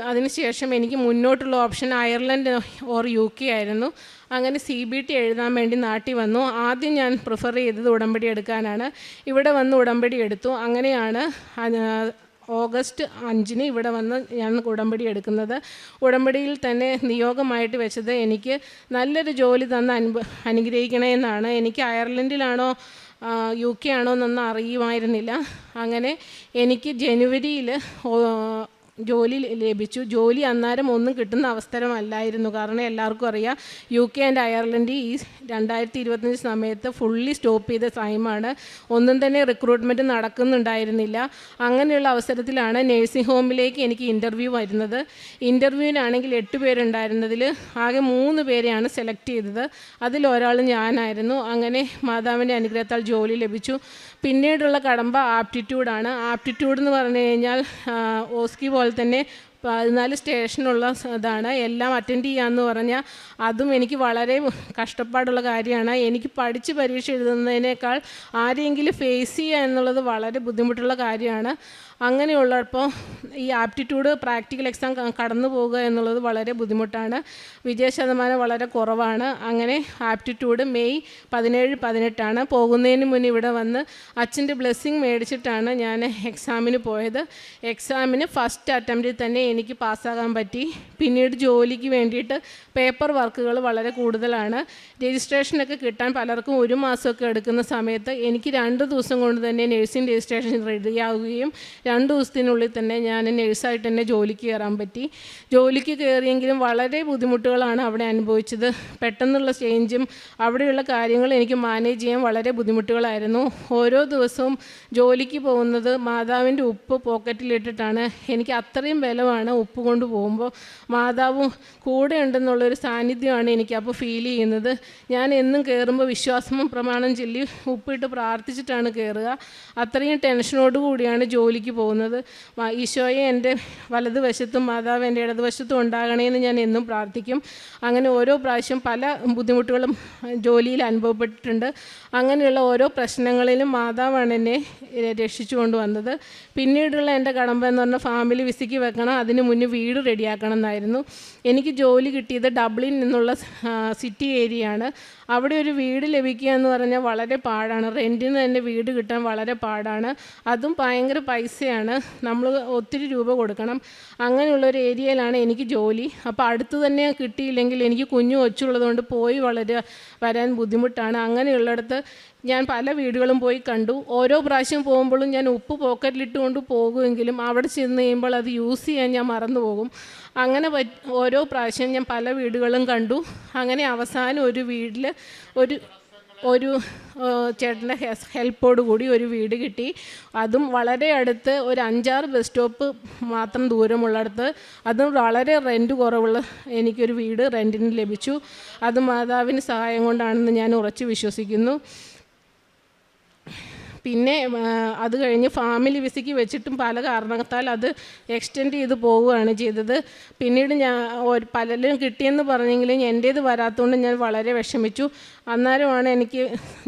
അതിന് ശേഷം എനിക്ക് മുന്നോട്ടുള്ള ഓപ്ഷൻ അയർലൻഡ് ഓർ UK ആയിരുന്നു. അങ്ങനെ CBT എഴുതാൻ വേണ്ടി നാട്ടിൽ വന്നു. ആദ്യം ഞാൻ പ്രിഫർ ചെയ്തത് ഉടമ്പടി എടുക്കാനാണ്. ഇവിടെ വന്ന് ഉടമ്പടി എടുത്തു. അങ്ങനെയാണ് ഓഗസ്റ്റ് 5-ന് ഇവിടെ വന്ന് ഞാൻ ഉടമ്പടി എടുക്കുന്നത്. ഉടമ്പടിയിൽ തന്നെ നിയോഗമായിട്ട് വെച്ചത് എനിക്ക് നല്ലൊരു ജോലി തന്ന് അനുഗ്രഹിക്കണമെന്നാണ്. എനിക്ക് അയർലൻഡിലാണോ UK ആണോ എന്നൊന്നും അറിയുമായിരുന്നില്ല. അങ്ങനെ എനിക്ക് ജനുവരിയിൽ ജോലി ലഭിച്ചു. ജോലി അന്നേരം ഒന്നും കിട്ടുന്ന അവസരമല്ലായിരുന്നു. കാരണം എല്ലാവർക്കും അറിയാം UK ആൻഡ് അയർലൻഡ് ഈ 2025 സമയത്ത് ഫുള്ളി സ്റ്റോപ്പ് ചെയ്ത ടൈമാണ്. ഒന്നും തന്നെ റിക്രൂട്ട്മെൻറ്റ് നടക്കുന്നുണ്ടായിരുന്നില്ല. അങ്ങനെയുള്ള അവസരത്തിലാണ് നേഴ്സിംഗ് ഹോമിലേക്ക് എനിക്ക് ഇൻ്റർവ്യൂ വരുന്നത്. ഇൻ്റർവ്യൂവിനാണെങ്കിൽ 8 പേരുണ്ടായിരുന്നതിൽ ആകെ 3 പേരെയാണ് സെലക്ട് ചെയ്തത്. അതിലൊരാൾ ഞാനായിരുന്നു. അങ്ങനെ മാതാവിൻ്റെ അനുഗ്രഹത്താൽ ജോലി ലഭിച്ചു. പിന്നീടുള്ള കടമ്പ ആപ്റ്റിറ്റ്യൂഡാണ്. ആപ്റ്റിറ്റ്യൂഡ് എന്ന് പറഞ്ഞു കഴിഞ്ഞാൽ ഓസ്കി പോലെ തന്നെ 14 സ്റ്റേഷനുള്ള ഇതാണ്. എല്ലാം അറ്റൻഡ് ചെയ്യാമെന്ന് പറഞ്ഞാൽ അതും എനിക്ക് വളരെ കഷ്ടപ്പാടുള്ള കാര്യമാണ്. എനിക്ക് പഠിച്ച് പരീക്ഷ എഴുതുന്നതിനേക്കാൾ ആരെങ്കിലും ഫേസ് ചെയ്യുക എന്നുള്ളത് വളരെ ബുദ്ധിമുട്ടുള്ള കാര്യമാണ്. അങ്ങനെയുള്ളപ്പോൾ ഈ ആപ്റ്റിറ്റ്യൂഡ് പ്രാക്ടിക്കൽ എക്സാം കടന്നു പോകുക എന്നുള്ളത് വളരെ ബുദ്ധിമുട്ടാണ്. വിജയശതമാനം വളരെ കുറവാണ്. അങ്ങനെ ആപ്റ്റിറ്റ്യൂഡ് മെയ് 17-18 പോകുന്നതിന് മുന്നേ ഇവിടെ വന്ന് അച്ഛൻ്റെ ബ്ലെസ്സിങ് മേടിച്ചിട്ടാണ് ഞാൻ എക്സാമിന് പോയത്. എക്സാമിന് ഫസ്റ്റ് അറ്റംപ്റ്റിൽ തന്നെ എനിക്ക് പാസ്സാകാൻ പറ്റി. പിന്നീട് ജോലിക്ക് വേണ്ടിയിട്ട് പേപ്പർ വർക്കുകൾ വളരെ കൂടുതലാണ്. രജിസ്ട്രേഷനൊക്കെ കിട്ടാൻ പലർക്കും 1 മാസമൊക്കെ എടുക്കുന്ന സമയത്ത് എനിക്ക് 2 ദിവസം കൊണ്ട് തന്നെ നഴ്സിംഗ് രജിസ്ട്രേഷൻ റെഡിയാവുകയും 2 ദിവസത്തിനുള്ളിൽ തന്നെ ഞാൻ നഴ്സായിട്ട് തന്നെ ജോലിക്ക് കയറാൻ പറ്റി. ജോലിക്ക് കയറിയെങ്കിലും വളരെ ബുദ്ധിമുട്ടുകളാണ് അവിടെ അനുഭവിച്ചത്. പെട്ടെന്നുള്ള ചേഞ്ചും അവിടെയുള്ള കാര്യങ്ങൾ എനിക്ക് മാനേജ് ചെയ്യാൻ വളരെ ബുദ്ധിമുട്ടുകളായിരുന്നു. ഓരോ ദിവസവും ജോലിക്ക് പോകുന്നത് മാതാവിൻ്റെ ഉപ്പ് പോക്കറ്റിലിട്ടിട്ടാണ്. എനിക്ക് അത്രയും ബലമാണ് ഉപ്പ് കൊണ്ട് പോകുമ്പോൾ. മാതാവും കൂടെ ഉണ്ടെന്നുള്ളൊരു സാന്നിധ്യമാണ് എനിക്കപ്പോൾ ഫീൽ ചെയ്യുന്നത്. ഞാൻ എന്നും കയറുമ്പോൾ വിശ്വാസവും പ്രമാണം ചൊല്ലി ഉപ്പിട്ട് പ്രാർത്ഥിച്ചിട്ടാണ് കയറുക. അത്രയും ടെൻഷനോട് കൂടിയാണ് ജോലിക്ക് പോകുന്നത്. ഈശോയെ എൻ്റെ വലതുവശത്തും മാതാവ് എൻ്റെ ഇടതുവശത്തും ഉണ്ടാകണേന്ന് ഞാൻ എന്നും പ്രാർത്ഥിക്കും. അങ്ങനെ ഓരോ പ്രാവശ്യം പല ബുദ്ധിമുട്ടുകളും ജോലിയിൽ അനുഭവപ്പെട്ടിട്ടുണ്ട്. അങ്ങനെയുള്ള ഓരോ പ്രശ്നങ്ങളിലും മാതാവാണ് എന്നെ രക്ഷിച്ചു കൊണ്ടുവന്നത്. പിന്നീടുള്ള എൻ്റെ കടമ്പ എന്ന് പറഞ്ഞാൽ ഫാമിലി വിസിക്ക് വെക്കണം, അതിന് മുന്നേ വീട് റെഡിയാക്കണം എന്നായിരുന്നു. എനിക്ക് ജോലി കിട്ടിയത് ഡബ്ലിൻ എന്നുള്ള സിറ്റി ഏരിയയാണ്. അവിടെ ഒരു വീട് ലഭിക്കുക എന്ന് പറഞ്ഞാൽ വളരെ പാടാണ്. റെൻറ്റിന് തന്നെ വീട് കിട്ടാൻ വളരെ പാടാണ്. അതും ഭയങ്കര പൈസയാണ്. നമ്മൾ ഒത്തിരി രൂപ കൊടുക്കണം. അങ്ങനെയുള്ളൊരു ഏരിയയിലാണ് എനിക്ക് ജോലി. അപ്പോൾ അടുത്ത് തന്നെ കിട്ടിയില്ലെങ്കിൽ എനിക്ക് കുഞ്ഞു കൊച്ചുള്ളതുകൊണ്ട് പോയി വരാൻ ബുദ്ധിമുട്ടാണ്. അങ്ങനെയുള്ളിടത്ത് ഞാൻ പല വീടുകളും പോയി കണ്ടു. ഓരോ പ്രാവശ്യം പോകുമ്പോഴും ഞാൻ ഉപ്പ് പോക്കറ്റിലിട്ടുകൊണ്ട് പോകുമെങ്കിലും അവിടെ ചെന്ന് കഴിയുമ്പോൾ അത് യൂസ് ചെയ്യാൻ ഞാൻ മറന്നു പോകും. അങ്ങനെ ഓരോ പ്രാവശ്യം ഞാൻ പല വീടുകളും കണ്ടു. അങ്ങനെ അവസാനം ഒരു വീട്ടിൽ ഒരു ചേട്ടൻ്റെ ഹെൽപ്പോട് കൂടി ഒരു വീട് കിട്ടി. അതും വളരെ അടുത്ത് ഒരു 5-6 ബസ് സ്റ്റോപ്പ് മാത്രം ദൂരമുള്ളിടത്ത്, അതും വളരെ റെൻറ്റ് കുറവുള്ള എനിക്കൊരു വീട് റെൻറ്റിന് ലഭിച്ചു. അത് മാതാവിൻ്റെ സഹായം കൊണ്ടാണെന്ന് ഞാൻ ഉറച്ചു വിശ്വസിക്കുന്നു. പിന്നെ അത് കഴിഞ്ഞ് ഫാമിലി വിസയ്ക്ക് വെച്ചിട്ടും പല കാരണത്താൽ അത് എക്സ്റ്റെൻഡ് ചെയ്ത് പോവുകയാണ് ചെയ്തത്. പിന്നീട് പലരും കിട്ടിയെന്ന് പറഞ്ഞെങ്കിലും എൻ്റേത് വരാത്തതുകൊണ്ട് ഞാൻ വളരെ വിഷമിച്ചു. അന്നേരമാണ്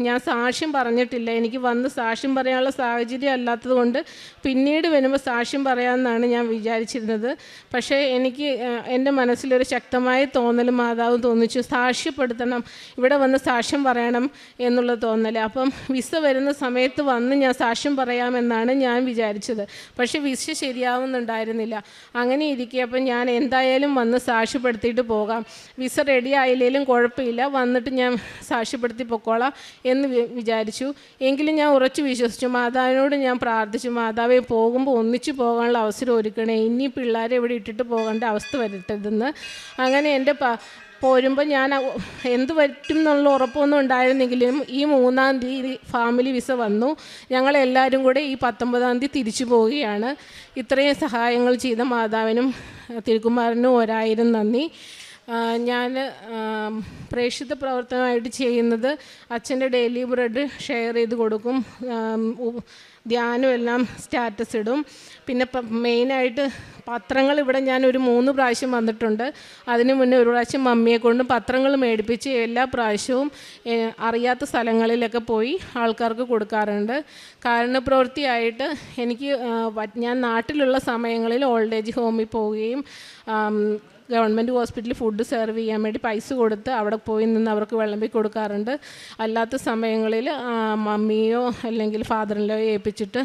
ഞാൻ സാക്ഷ്യം പറഞ്ഞിട്ടില്ല, എനിക്ക് വന്ന് സാക്ഷ്യം പറയാനുള്ള സാഹചര്യം അല്ലാത്തത് കൊണ്ട് പിന്നീട് വരുമ്പോൾ സാക്ഷ്യം പറയാമെന്നാണ് ഞാൻ വിചാരിച്ചിരുന്നത്. പക്ഷേ എനിക്ക് എൻ്റെ മനസ്സിലൊരു ശക്തമായ തോന്നൽ മാതാവ് തോന്നിച്ചു, സാക്ഷ്യപ്പെടുത്തണം, ഇവിടെ വന്ന് സാക്ഷ്യം പറയണം എന്നുള്ള തോന്നൽ. അപ്പം വിസ വരുന്ന സമയത്ത് വന്ന് ഞാൻ സാക്ഷ്യം പറയാമെന്നാണ് ഞാൻ വിചാരിച്ചത്. പക്ഷേ വിസ ശരിയാവുന്നുണ്ടായിരുന്നില്ല. അങ്ങനെ ഇരിക്കെ അപ്പം ഞാൻ എന്തായാലും വന്ന് സാക്ഷ്യപ്പെടുത്തിയിട്ട് പോകാം, വിസ റെഡി ആയില്ലെങ്കിലും കുഴപ്പമില്ല, വന്നിട്ട് ഞാൻ സാക്ഷ്യപ്പെടുത്തി പൊക്കോളാം എന്ന് വിചാരിച്ചു. എങ്കിലും ഞാൻ ഉറച്ചു വിശ്വസിച്ചു. മാതാവിനോട് ഞാൻ പ്രാർത്ഥിച്ചു, മാതാവേ പോകുമ്പോൾ ഒന്നിച്ചു പോകാനുള്ള അവസരം ഒരുക്കണേ, ഇനി പിള്ളേരെ ഇവിടെ ഇട്ടിട്ട് പോകേണ്ട അവസ്ഥ വരട്ടതെന്ന്. അങ്ങനെ എൻ്റെ പോരുമ്പോൾ ഞാൻ എന്ത് പറ്റും എന്നുള്ള ഉറപ്പൊന്നും ഉണ്ടായിരുന്നെങ്കിലും ഈ 3-ാം തീയതി ഫാമിലി വിസ വന്നു. ഞങ്ങളെല്ലാവരും കൂടെ ഈ 19-ാം തീയതി തിരിച്ചു പോവുകയാണ്. ഇത്രയും സഹായങ്ങൾ ചെയ്ത മാതാവിനും തിരുക്കുമാരനും 1000 നന്ദി. ഞാൻ പ്രേക്ഷിത പ്രവർത്തനമായിട്ട് ചെയ്യുന്നത് അച്ഛൻ്റെ ഡെയിലി ബ്രെഡ് ഷെയർ ചെയ്ത് കൊടുക്കും, ധ്യാനം എല്ലാം സ്റ്റാറ്റസ് ഇടും. പിന്നെ മെയിനായിട്ട് പത്രങ്ങൾ ഇവിടെ ഞാൻ ഒരു 3 പ്രാവശ്യം വന്നിട്ടുണ്ട്. അതിന് മുന്നേ ഒരു പ്രാവശ്യം മമ്മിയെ കൊണ്ട് പത്രങ്ങൾ മേടിപ്പിച്ച് എല്ലാ പ്രാവശ്യവും അറിയാത്ത സ്ഥലങ്ങളിലൊക്കെ പോയി ആൾക്കാർക്ക് കൊടുക്കാറുണ്ട്. കാരുണ്യപ്രവൃത്തിയായിട്ട് ഞാൻ നാട്ടിലുള്ള സമയങ്ങളിൽ ഓൾഡ് ഏജ് ഹോമിൽ പോവുകയും ഗവൺമെൻറ് ഹോസ്പിറ്റലിൽ ഫുഡ് സെർവ് ചെയ്യാൻ വേണ്ടി പൈസ കൊടുത്ത് അവിടെ പോയി നിന്ന് അവർക്ക് വിളമ്പി കൊടുക്കാറുണ്ട്. അല്ലാത്ത സമയങ്ങളിൽ മമ്മിയോ അല്ലെങ്കിൽ ഫാദറിനെയോ ഏൽപ്പിച്ചിട്ട്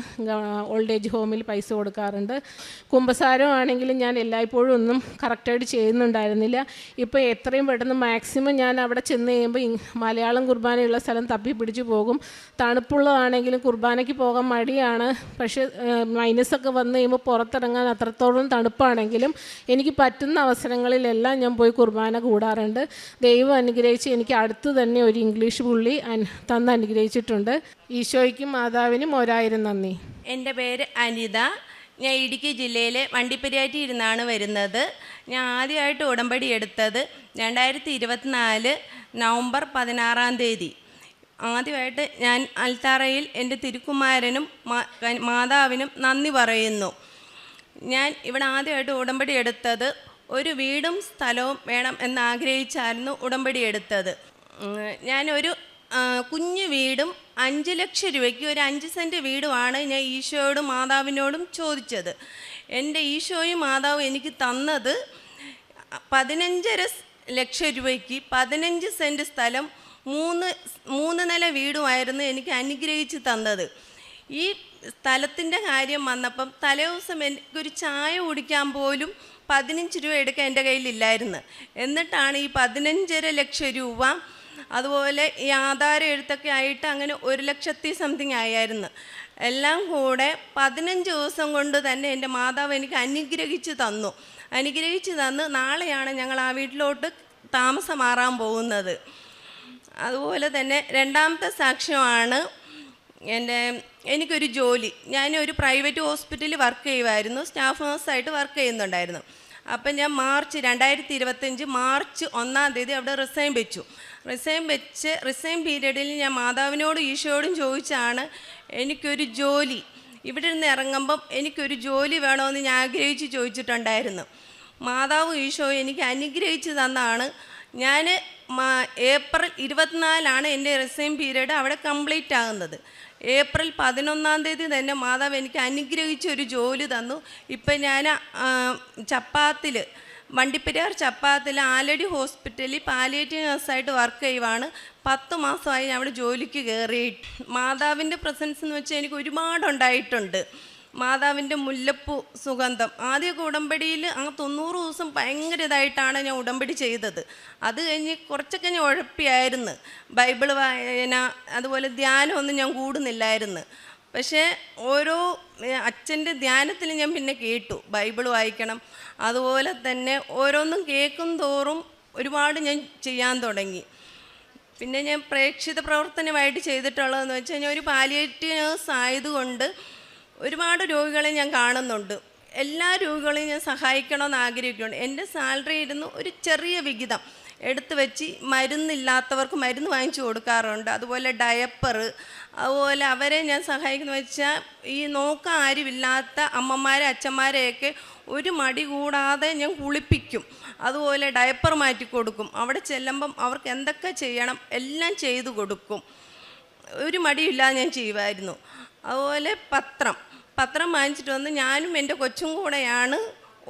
ഓൾഡ് ഏജ് ഹോമിൽ പൈസ കൊടുക്കാറുണ്ട്. കുമ്പസാരം ആണെങ്കിലും ഞാൻ എല്ലായ്പ്പോഴും ഒന്നും കറക്റ്റായിട്ട് ചെയ്യുന്നുണ്ടായിരുന്നില്ല. ഇപ്പോൾ എത്രയും പെട്ടെന്ന് മാക്സിമം ഞാൻ അവിടെ ചെന്ന് കഴിയുമ്പോൾ മലയാളം കുർബാനയുള്ള സ്ഥലം തപ്പി പിടിച്ച് പോകും. തണുപ്പുള്ളതാണെങ്കിലും കുർബാനയ്ക്ക് പോകാൻ മടിയാണ്. പക്ഷേ മൈനസൊക്കെ വന്നു കഴിയുമ്പോൾ പുറത്തിറങ്ങാൻ അത്രത്തോളം തണുപ്പാണെങ്കിലും എനിക്ക് പറ്റുന്ന അവസരങ്ങളിലെല്ലാം ഞാൻ പോയി കുർബാന കൂടാറുണ്ട്. ദൈവം അനുഗ്രഹിച്ച് എനിക്ക് അടുത്ത് തന്നെ ഒരു ഇംഗ്ലീഷ് പുള്ളി തന്ന് അനുഗ്രഹിച്ചിട്ടുണ്ട്. ഈശോയ്ക്കും മാതാവിനും 1000 നന്ദി. എൻ്റെ പേര് അനിത. ഞാൻ ഇടുക്കി ജില്ലയിലെ വണ്ടിപ്പെരിയാറ്റിൽ ഇരുന്നാണ് വരുന്നത്. ഞാൻ ആദ്യമായിട്ട് ഉടമ്പടി എടുത്തത് 2024 നവംബർ 16-ാം തീയതി. ആദ്യമായിട്ട് ഞാൻ അൽത്താറയിൽ എൻ്റെ തിരുക്കുമാരനും മാതാവിനും നന്ദി പറയുന്നു. ഞാൻ ഇവിടെ ആദ്യമായിട്ട് ഉടമ്പടി എടുത്തത് ഒരു വീടും സ്ഥലവും വേണം എന്നാഗ്രഹിച്ചായിരുന്നു ഉടമ്പടി എടുത്തത്. ഞാനൊരു കുഞ്ഞു വീടും 5 ലക്ഷം രൂപയ്ക്ക് ഒരു 5 സെൻറ്റ് വീടുമാണ് ഞാൻ ഈശോയോടും മാതാവിനോടും ചോദിച്ചത്. എൻ്റെ ഈശോയും മാതാവും എനിക്ക് തന്നത് 15.5 ലക്ഷം രൂപയ്ക്ക് 15 സെൻറ്റ് സ്ഥലം 3 നില വീടുമായിരുന്നു എനിക്ക് അനുഗ്രഹിച്ച് തന്നത്. ഈ സ്ഥലത്തിൻ്റെ കാര്യം വന്നപ്പം തലേദിവസം എനിക്കൊരു ചായ കുടിക്കാൻ പോലും 15 രൂപ എടുക്കാൻ എൻ്റെ കയ്യിലില്ലായിരുന്നു. എന്നിട്ടാണ് ഈ 15.5 ലക്ഷം രൂപ, അതുപോലെ ഈ ആധാരം എഴുത്തൊക്കെ ആയിട്ട് അങ്ങനെ 1 ലക്ഷത്തി സംതിങ് ആയിരുന്നു. എല്ലാം കൂടെ 15 ദിവസം കൊണ്ട് തന്നെ എൻ്റെ മാതാവ് എനിക്ക് അനുഗ്രഹിച്ച് തന്ന് നാളെയാണ് ഞങ്ങൾ ആ വീട്ടിലോട്ട് താമസം മാറാൻ പോകുന്നത്. അതുപോലെ തന്നെ രണ്ടാമത്തെ സാക്ഷ്യമാണ് എനിക്കൊരു ജോലി. ഞാനൊരു പ്രൈവറ്റ് ഹോസ്പിറ്റലിൽ വർക്ക് ചെയ്യുമായിരുന്നു, സ്റ്റാഫ് നേഴ്സായിട്ട് വർക്ക് ചെയ്യുന്നുണ്ടായിരുന്നു. അപ്പം ഞാൻ 2025 മാർച്ച് 1-ാം തീയതി അവിടെ റിസൈൻ വെച്ചു. റിസൈൻ പീരീഡിൽ ഞാൻ മാതാവിനോടും ഈശോയോടും ചോദിച്ചാണ് എനിക്കൊരു ജോലി, ഇവിടെ നിന്ന് ഇറങ്ങുമ്പം എനിക്കൊരു ജോലി വേണമെന്ന് ഞാൻ ആഗ്രഹിച്ച് ചോദിച്ചിട്ടുണ്ടായിരുന്നു. മാതാവും ഈശോയും എനിക്ക് അനുഗ്രഹിച്ച് തന്നാണ്. ഞാൻ ഏപ്രിൽ 24-ാണ് എൻ്റെ റിസൈൻ പീരീഡ് അവിടെ കംപ്ലീറ്റ് ആകുന്നത്. ഏപ്രിൽ 11-ാം തീയതി തന്നെ മാതാവ് എനിക്ക് അനുഗ്രഹിച്ചൊരു ജോലി തന്നു. ഇപ്പം ഞാൻ വണ്ടിപ്പെരിയാർ ചപ്പാത്തിൽ ആലടി ഹോസ്പിറ്റലിൽ പാലിയേറ്റീവ് നഴ്സായിട്ട് വർക്ക് ചെയ്യുവാണ്. 10 മാസമായി ഞാൻ അവിടെ ജോലിക്ക് കയറി. മാതാവിൻ്റെ പ്രസൻസ് എന്ന് വെച്ചാൽ എനിക്ക് ഒരുപാടുണ്ടായിട്ടുണ്ട്. മാതാവിൻ്റെ മുല്ലപ്പൂ സുഗന്ധം ആദ്യമൊക്കെ ഉടമ്പടിയിൽ 90 ദിവസം ഭയങ്കര ഇതായിട്ടാണ് ഞാൻ ഉടമ്പടി ചെയ്തത്. അത് കഴിഞ്ഞ് കുറച്ചൊക്കെ ഞാൻ ഉഴപ്പിയായിരുന്നു. ബൈബിൾ വായന അതുപോലെ ധ്യാനമൊന്നും ഞാൻ കൂടുന്നില്ലായിരുന്നു. പക്ഷേ ഓരോ അച്ഛൻ്റെ ധ്യാനത്തിൽ ഞാൻ പിന്നെ കേട്ടു ബൈബിൾ വായിക്കണം. അതുപോലെ തന്നെ ഓരോന്നും കേൾക്കും തോറും ഒരുപാട് ഞാൻ ചെയ്യാൻ തുടങ്ങി. പിന്നെ ഞാൻ പ്രേക്ഷിത പ്രവർത്തനമായിട്ട് ചെയ്തിട്ടുള്ളതെന്ന് വെച്ചാൽ ഞാൻ ഒരു പാലിയേറ്റീവ് നേഴ്സ് ആയതുകൊണ്ട് ഒരുപാട് രോഗികളെ ഞാൻ കാണുന്നുണ്ട്. എല്ലാ രോഗികളെയും ഞാൻ സഹായിക്കണമെന്ന് ആഗ്രഹിക്കുന്നുണ്ട്. എൻ്റെ സാലറി ഇരുന്ന് ഒരു ചെറിയ വിഹിതം എടുത്തു വെച്ച് മരുന്നില്ലാത്തവർക്ക് മരുന്ന് വാങ്ങിച്ചു കൊടുക്കാറുണ്ട്. അതുപോലെ ഡയപ്പർ, അതുപോലെ അവരെ ഞാൻ സഹായിക്കുന്നു വെച്ചാൽ ഈ നോക്കാൻ ആരുമില്ലാത്ത അമ്മമാരെ അച്ഛന്മാരെയൊക്കെ ഒരു മടി കൂടാതെ ഞാൻ കുളിപ്പിക്കും. അതുപോലെ ഡയപ്പർ മാറ്റി കൊടുക്കും. അവിടെ ചെല്ലുമ്പം അവർക്ക് എന്തൊക്കെ ചെയ്യണം എല്ലാം ചെയ്തു കൊടുക്കും. ഒരു മടിയില്ലാതെ ഞാൻ ചെയ്യുമായിരുന്നു. അതുപോലെ പത്രം വാങ്ങിച്ചിട്ട് വന്ന് ഞാനും എൻ്റെ കൊച്ചും കൂടെയാണ്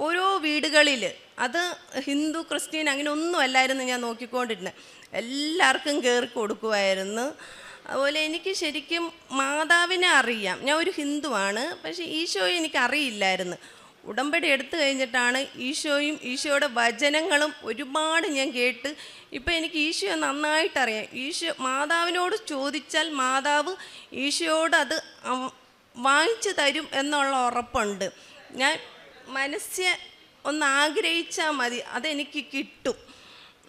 ഓരോ വീടുകളിൽ, അത് ഹിന്ദു ക്രിസ്ത്യൻ അങ്ങനെ ഒന്നും അല്ലായിരുന്നു ഞാൻ നോക്കിക്കൊണ്ടിരുന്നത്, എല്ലാവർക്കും കയറി കൊടുക്കുമായിരുന്നു. അതുപോലെ എനിക്ക് ശരിക്കും മാതാവിനെ അറിയാം. ഞാൻ ഒരു ഹിന്ദുവാണ്, പക്ഷേ ഈശോയെ എനിക്കറിയില്ലായിരുന്നു. ഉടമ്പടി എടുത്തു കഴിഞ്ഞിട്ടാണ് ഈശോയും ഈശോയുടെ വചനങ്ങളും ഒരുപാട് ഞാൻ കേട്ട് ഇപ്പം എനിക്ക് ഈശോയെ നന്നായിട്ടറിയാം. ഈശോ മാതാവിനോട് ചോദിച്ചാൽ മാതാവ് ഈശോയോട് അത് വാങ്ങിച്ചു തരും എന്നുള്ള ഉറപ്പുണ്ട്. ഞാൻ മനസ്സ് ഒന്ന് ആഗ്രഹിച്ചാൽ മതി, അതെനിക്ക് കിട്ടും.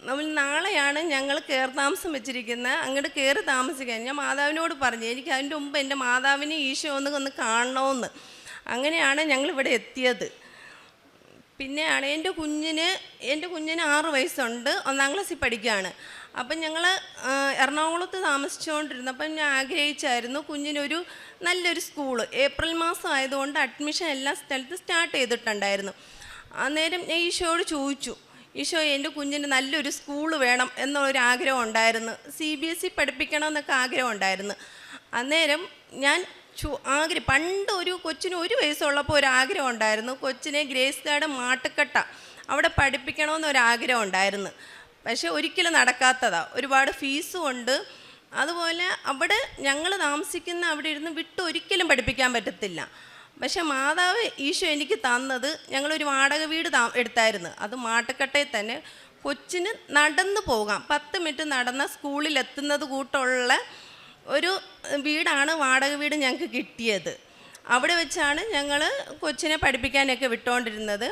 നമ്മൾ നാളെയാണ് ഞങ്ങൾ കയറി താമസം വെച്ചിരിക്കുന്നത്. അങ്ങോട്ട് കയറി താമസിക്കാൻ ഞാൻ മാതാവിനോട് പറഞ്ഞു, എനിക്ക് അതിൻ്റെ മുമ്പ് എൻ്റെ മാതാവിനെ ഈശോ ഒന്ന് കാണണമെന്ന്. അങ്ങനെയാണ് ഞങ്ങളിവിടെ എത്തിയത്. പിന്നെയാണ് എൻ്റെ കുഞ്ഞിന് 6 വയസ്സുണ്ട്, 1ാം ക്ലാസ്സിൽ പഠിക്കുകയാണ്. അപ്പം ഞങ്ങൾ എറണാകുളത്ത് താമസിച്ചുകൊണ്ടിരുന്നപ്പം ഞാൻ ആഗ്രഹിച്ചായിരുന്നു കുഞ്ഞിനൊരു നല്ലൊരു സ്കൂള്. ഏപ്രിൽ മാസം ആയതുകൊണ്ട് അഡ്മിഷൻ എല്ലാ സ്ഥലത്തും സ്റ്റാർട്ട് ചെയ്തിട്ടുണ്ടായിരുന്നു. അന്നേരം ഞാൻ ഈശോയോട് ചോദിച്ചു, ഈശോ എൻ്റെ കുഞ്ഞിന് നല്ലൊരു സ്കൂള് വേണം എന്നുള്ളൊരു ആഗ്രഹം ഉണ്ടായിരുന്നു. CBSE പഠിപ്പിക്കണമെന്നൊക്കെ ആഗ്രഹം ഉണ്ടായിരുന്നു. അന്നേരം ഞാൻ പണ്ട് ഒരു കൊച്ചിന് 1 വയസ്സുള്ളപ്പോൾ ഒരാഗ്രഹം ഉണ്ടായിരുന്നു, കൊച്ചിനെ ഗ്രേസ് ഗാർഡൻ മാട്ടുക്കട്ട അവിടെ പഠിപ്പിക്കണമെന്നൊരാഗ്രഹം ഉണ്ടായിരുന്നു. പക്ഷേ ഒരിക്കലും നടക്കാത്തതാണ്, ഒരുപാട് ഫീസും ഉണ്ട്. അതുപോലെ അവിടെ ഞങ്ങൾ താമസിക്കുന്ന അവിടെ ഇരുന്ന് വിട്ട് ഒരിക്കലും പഠിപ്പിക്കാൻ പറ്റത്തില്ല. പക്ഷേ മാതാവ് ഈശോ എനിക്ക് തന്നത്, ഞങ്ങളൊരു വാടക വീട് എടുത്തായിരുന്നു, അത് മാട്ടുക്കട്ടയിൽ തന്നെ. കൊച്ചിന് നടന്നു പോകാം, 10 മിനിറ്റ് നടന്ന സ്കൂളിലെത്തുന്നത് കൂട്ടുള്ള ഒരു വീടാണ്, വാടക വീട് ഞങ്ങൾക്ക് കിട്ടിയത്. അവിടെ വെച്ചാണ് ഞങ്ങൾ കൊച്ചിനെ പഠിപ്പിക്കാനൊക്കെ വിട്ടുകൊണ്ടിരുന്നത്.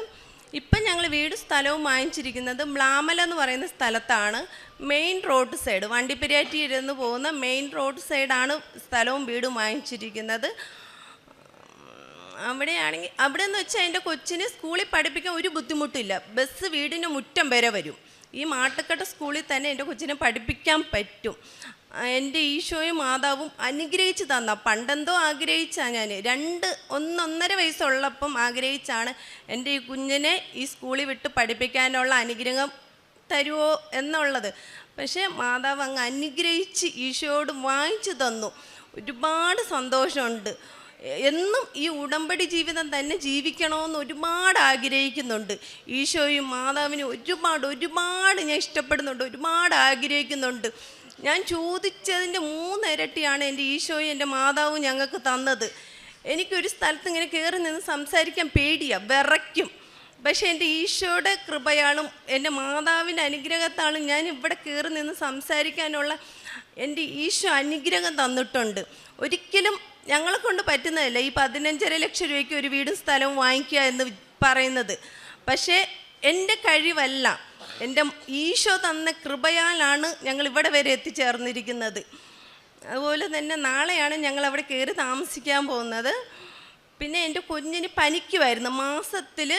ഇപ്പം ഞങ്ങൾ വീട് സ്ഥലവും വാങ്ങിച്ചിരിക്കുന്നത് മ്ലാമല എന്ന് പറയുന്ന സ്ഥലത്താണ്. മെയിൻ റോഡ് സൈഡ്, വണ്ടിപ്പെരിയാറ്റിൽ ഇരുന്ന് പോകുന്ന മെയിൻ റോഡ് സൈഡാണ് സ്ഥലവും വീടും വാങ്ങിച്ചിരിക്കുന്നത്. അവിടെ എന്ന് വെച്ചാൽ എൻ്റെ കൊച്ചിന് സ്കൂളിൽ പഠിപ്പിക്കാൻ ഒരു ബുദ്ധിമുട്ടില്ല. ബസ് വീടിന് മുറ്റം വരെ വരും. ഈ മാട്ടുക്കട്ട സ്കൂളിൽ തന്നെ എൻ്റെ കൊച്ചിനെ പഠിപ്പിക്കാൻ പറ്റും. എൻ്റെ ഈശോയും മാതാവും അനുഗ്രഹിച്ച് തന്ന, പണ്ടെന്തോ ആഗ്രഹിച്ചാണ് ഞാൻ 1.5 വയസ്സുള്ളപ്പം ആഗ്രഹിച്ചാണ് എൻ്റെ ഈ കുഞ്ഞിനെ ഈ സ്കൂളിൽ വിട്ട് പഠിപ്പിക്കാനുള്ള അനുഗ്രഹം തരുമോ എന്നുള്ളത്. പക്ഷേ മാതാവ് അങ്ങ് അനുഗ്രഹിച്ച് ഈശോയോട് വാങ്ങിച്ചു തന്നു. ഒരുപാട് സന്തോഷമുണ്ട്. എന്നും ഈ ഉടമ്പടി ജീവിതം തന്നെ ജീവിക്കണമെന്ന് ഒരുപാട് ആഗ്രഹിക്കുന്നുണ്ട്. ഈശോയും മാതാവിനും ഒരുപാട് ഞാൻ ഇഷ്ടപ്പെടുന്നുണ്ട്, ഒരുപാട് ആഗ്രഹിക്കുന്നുണ്ട്. ഞാൻ ചോദിച്ചതിൻ്റെ 3 ഇരട്ടിയാണ് എൻ്റെ ഈശോയും എൻ്റെ മാതാവും ഞങ്ങൾക്ക് തന്നത്. എനിക്കൊരു സ്ഥലത്ത് ഇങ്ങനെ കയറി നിന്ന് സംസാരിക്കാൻ പേടിയാണ്, വിറയ്ക്കും. പക്ഷേ എൻ്റെ ഈശോയുടെ കൃപയാളും എൻ്റെ മാതാവിൻ്റെ അനുഗ്രഹത്താളും ഞാൻ ഇവിടെ കയറി നിന്ന് സംസാരിക്കാനുള്ള എൻ്റെ ഈശോ അനുഗ്രഹം തന്നിട്ടുണ്ട്. ഒരിക്കലും ഞങ്ങളെ കൊണ്ട് പറ്റുന്നതല്ല ഈ 15.5 ലക്ഷം രൂപയ്ക്ക് ഒരു വീടും സ്ഥലവും വാങ്ങിക്കുക എന്ന് പറയുന്നത്. പക്ഷേ എൻ്റെ കഴിവല്ല, എൻ്റെ ഈശോ തന്ന കൃപയാലാണ് ഞങ്ങൾ ഇവിടെ വരെ എത്തിച്ചേർന്നിരിക്കുന്നത്. അതുപോലെ തന്നെ നാളെയാണ് ഞങ്ങൾ അവിടെ കയറി താമസിക്കാൻ പോകുന്നത്. പിന്നെ എൻ്റെ കുഞ്ഞിന് പനിക്കുമായിരുന്നു, മാസത്തിൽ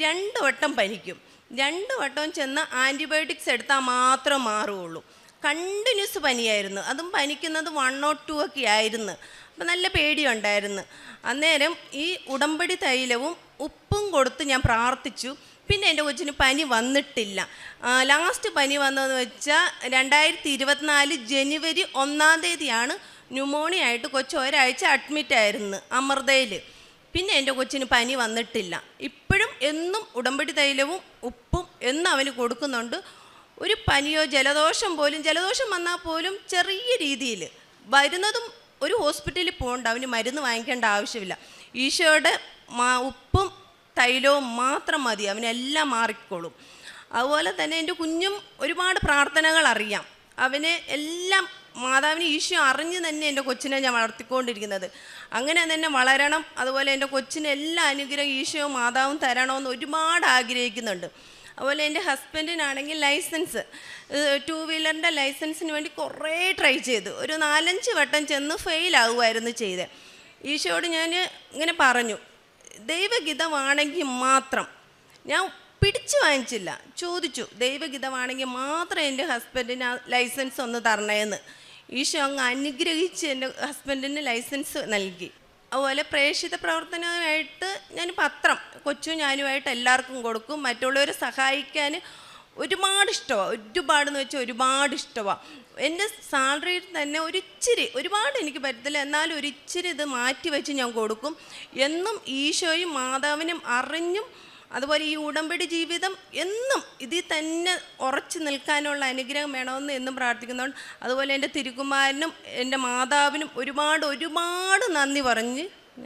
2 വട്ടം പനിക്കും. 2 വട്ടം ചെന്ന് ആൻറ്റിബയോട്ടിക്സ് എടുത്താൽ മാത്രം മാറുകയുള്ളൂ. കണ്ടിന്യൂസ് പനിയായിരുന്നു, അതും പനിക്കുന്നത് 1 or 2 ഒക്കെ ആയിരുന്നു. അപ്പം നല്ല പേടിയുണ്ടായിരുന്നു. അന്നേരം ഈ ഉടമ്പടി തൈലവും ഉപ്പും കൊടുത്ത് ഞാൻ പ്രാർത്ഥിച്ചു. പിന്നെ എൻ്റെ കൊച്ചിന് പനി വന്നിട്ടില്ല. ലാസ്റ്റ് പനി വന്നതെന്ന് വെച്ചാൽ 2024 ജനുവരി 1-ാം തീയതിയാണ് ന്യൂമോണിയ ആയിട്ട് കൊച്ച് ഒരാഴ്ച അഡ്മിറ്റായിരുന്നു അമൃതയിൽ. പിന്നെ എൻ്റെ കൊച്ചിന് പനി വന്നിട്ടില്ല. ഇപ്പോഴും എന്നും ഉടമ്പടി തൈലവും ഉപ്പും എന്നും അവന് കൊടുക്കുന്നുണ്ട്. ഒരു പനിയോ ജലദോഷം വന്നാൽ പോലും ചെറിയ രീതിയിൽ വരുന്നതും ഒരു ഹോസ്പിറ്റലിൽ പോകണ്ട, അവന് മരുന്ന് വാങ്ങിക്കേണ്ട ആവശ്യമില്ല. ഈശോയുടെ ഉപ്പും തൈലവും മാത്രം മതി, അവനെല്ലാം മാറിക്കോളും. അതുപോലെ തന്നെ എൻ്റെ കുഞ്ഞും ഒരുപാട് പ്രാർത്ഥനകൾ അറിയാം. അവന് എല്ലാം മാതാവിന് ഈശോ അറിഞ്ഞ് തന്നെ എൻ്റെ കൊച്ചിനെ ഞാൻ വളർത്തിക്കൊണ്ടിരിക്കുന്നത്. അങ്ങനെ തന്നെ വളരണം. അതുപോലെ എൻ്റെ കൊച്ചിന് എല്ലാ അനുഗ്രഹം ഈശോയും മാതാവും തരണമെന്ന് ഒരുപാട് ആഗ്രഹിക്കുന്നുണ്ട്. അതുപോലെ എൻ്റെ ഹസ്ബൻഡിനാണെങ്കിൽ ലൈസൻസ് 2 വീലറിൻ്റെ ലൈസൻസിന് വേണ്ടി കുറേ ട്രൈ ചെയ്തു. ഒരു 4-5 വട്ടം ചെന്ന് ഫെയിലാകുമായിരുന്നു ചെയ്തത്. ഈശോയോട് ഞാൻ ഇങ്ങനെ പറഞ്ഞു, ദൈവഗീതമാണെങ്കിൽ മാത്രം ഞാൻ പിടിച്ചു വാങ്ങിച്ചില്ല, ചോദിച്ചു ദൈവഗീതമാണെങ്കിൽ മാത്രം എൻ്റെ ഹസ്ബൻഡിന് ലൈസൻസ് ഒന്ന് തരണേന്ന്. ഈശോ അങ്ങ് അനുഗ്രഹിച്ച് എൻ്റെ ഹസ്ബൻഡിന് ലൈസൻസ് നൽകി. അതുപോലെ പ്രേക്ഷിത പ്രവർത്തനമായിട്ട് ഞാൻ പത്രം കൊച്ചും ഞാനുമായിട്ട് എല്ലാവർക്കും കൊടുക്കും. മറ്റുള്ളവരെ സഹായിക്കാൻ ഒരുപാട് ഇഷ്ടമാണ്, ഒരുപാടെന്ന് വെച്ചാൽ ഒരുപാട് ഇഷ്ടമാണ്. എൻ്റെ സാലറിയിൽ തന്നെ ഒരിച്ചിരി, ഒരുപാട് എനിക്ക് പറ്റത്തില്ല, എന്നാലും ഒരിച്ചിരി ഇത് മാറ്റി വെച്ച് ഞാൻ കൊടുക്കും. എന്നും ഈശോയും മാതാവിനും അറിഞ്ഞും അതുപോലെ ഈ ഉടമ്പടി ജീവിതം എന്നും ഇതിൽ തന്നെ ഉറച്ചു നിൽക്കാനുള്ള അനുഗ്രഹം വേണമെന്ന് എന്നും പ്രാർത്ഥിക്കുന്നുണ്ട്. അതുപോലെ എൻ്റെ തിരുക്കുമാരനും എൻ്റെ മാതാവിനും ഒരുപാട് നന്ദി പറഞ്ഞ്